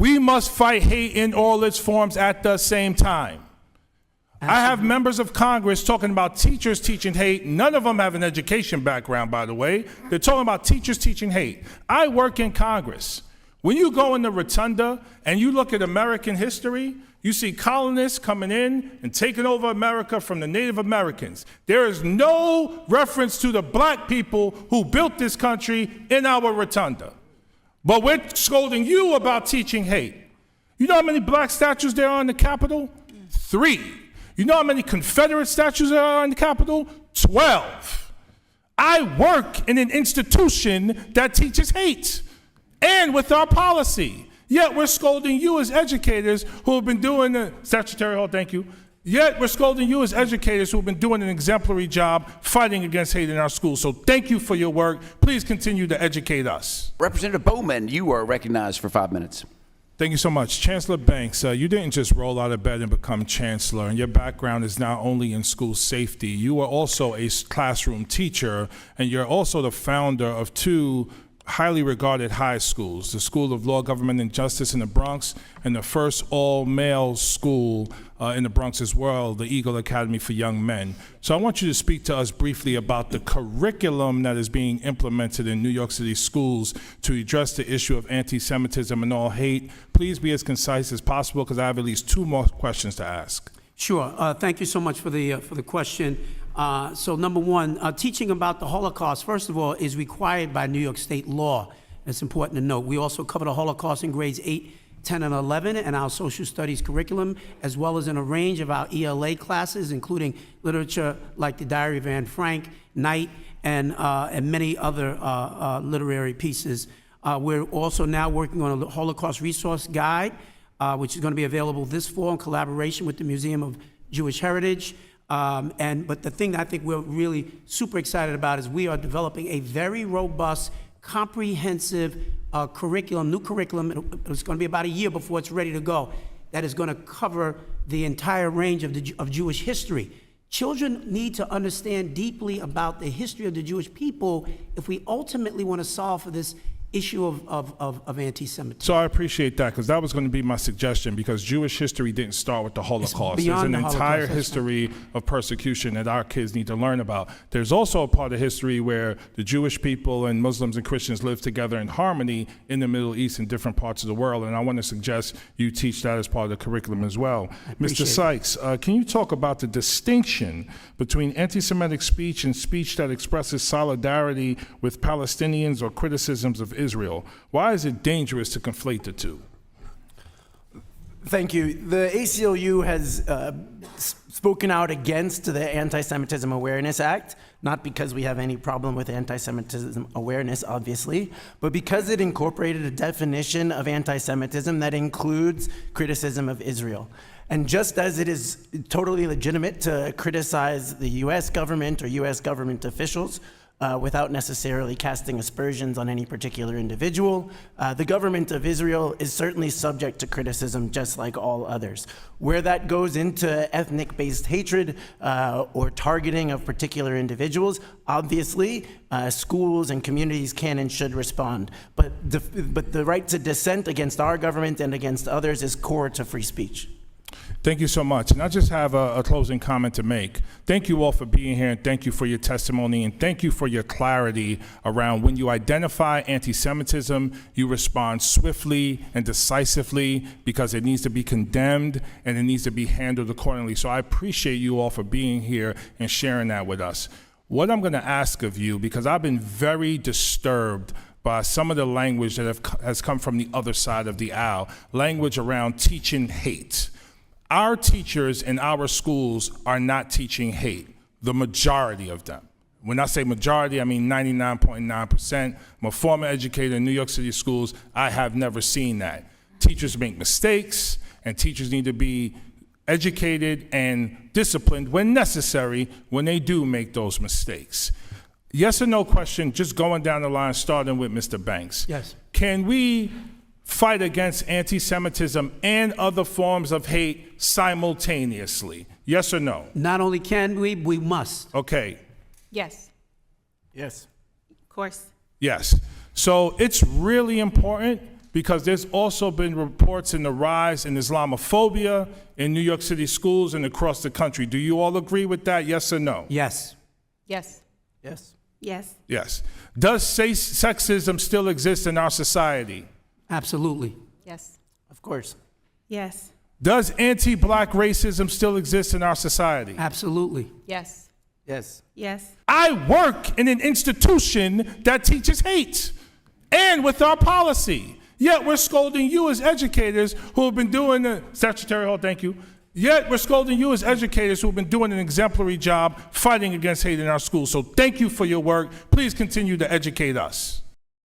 We must fight hate in all its forms at the same time. Absolutely. I have members of Congress talking about teachers teaching hate. None of them have an education background, by the way. They're talking about teachers teaching hate. I work in Congress. When you go in the rotunda and you look at American history, you see colonists coming in and taking over America from the Native Americans. There is no reference to the black people who built this country in our rotunda. But we're scolding you about teaching hate. You know how many black statues there are in the Capitol? 3. You know how many Confederate statues there are in the Capitol? 12. I work in an institution that teaches hate, and with our policy. Yet we're scolding you as educators who have been doing the statutory hall, thank you. Yet we're scolding you as educators who have been doing an exemplary job fighting against hate in our schools. So thank you for your work. Please continue to educate us. Representative Bowman, you are recognized for 5 minutes. Thank you so much. Chancellor Banks, you didn't just roll out of bed and become chancellor, and your background is not only in school safety, you are also a classroom teacher, and you're also the founder of 2 highly regarded high schools, the School of Law, Government, and Justice in the Bronx, and the first all-male school in the Bronx as well, the Eagle Academy for Young Men. So I want you to speak to us briefly about the curriculum that is being implemented in New York City schools to address the issue of anti-Semitism and all hate. Please be as concise as possible, because I have at least 2 more questions to ask. Sure. Thank you so much for the question. So number one, teaching about the Holocaust, first of all, is required by New York State law. It's important to note. We also cover the Holocaust in grades 8, 10, and 11 in our social studies curriculum, as well as in a range of our ELA classes, including literature like the Diary of Anne Frank, Night, and many other literary pieces. We're also now working on a Holocaust resource guide, which is going to be available this fall in collaboration with the Museum of Jewish Heritage. But the thing that I think we're really super excited about is we are developing a very robust, comprehensive curriculum, new curriculum. It's going to be about a year before it's ready to go. That is going to cover the entire range of Jewish history. Children need to understand deeply about the history of the Jewish people if we ultimately want to solve for this issue of anti-Semitism. So I appreciate that, because that was going to be my suggestion, because Jewish history didn't start with the Holocaust. There's an entire history of persecution that our kids need to learn about. There's also a part of history where the Jewish people and Muslims and Christians live together in harmony in the Middle East and different parts of the world, and I want to suggest you teach that as part of the curriculum as well. Mr. Sykes, can you talk about the distinction between anti-Semitic speech and speech that expresses solidarity with Palestinians or criticisms of Israel? Why is it dangerous to conflate the 2? Thank you. The ACLU has spoken out against the Anti-Semitism Awareness Act, not because we have any problem with anti-Semitism awareness, obviously, but because it incorporated a definition of anti-Semitism that includes criticism of Israel. And just as it is totally legitimate to criticize the U.S. government or U.S. government officials without necessarily casting aspersions on any particular individual, the government of Israel is certainly subject to criticism just like all others. Where that goes into ethnic-based hatred or targeting of particular individuals, obviously schools and communities can and should respond. But the right to dissent against our government and against others is core to free speech. Thank you so much. And I just have a closing comment to make. Thank you all for being here, and thank you for your testimony, and thank you for your clarity around when you identify anti-Semitism, you respond swiftly and decisively, because it needs to be condemned and it needs to be handled accordingly. So I appreciate you all for being here and sharing that with us. What I'm going to ask of you, because I've been very disturbed by some of the language that has come from the other side of the aisle, language around teaching hate. Our teachers in our schools are not teaching hate, the majority of them. When I say majority, I mean 99.9%. I'm a former educator in New York City schools. I have never seen that. Teachers make mistakes, and teachers need to be educated and disciplined when necessary when they do make those mistakes. Yes or no question, just going down the line, starting with Mr. Banks. Yes. Can we fight against anti-Semitism and other forms of hate simultaneously? Yes or no? Not only can we must. Okay. Yes. Yes. Of course. Yes. So it's really important because there's also been reports in the rise in Islamophobia in New York City schools and across the country. Do you all agree with that, yes or no? Yes. Yes. Yes. Yes. Yes. Does sexism still exist in our society? Absolutely. Yes. Of course. Yes. Does anti-black racism still exist in our society? Absolutely. Yes. Yes. Yes. I work in an institution that teaches hate, and with our policy. Yet we're scolding you as educators who have been doing the statutory hold, thank you. Yet we're scolding you as educators who have been doing an exemplary job fighting against hate in our schools. So thank you for your work. Please continue to educate us.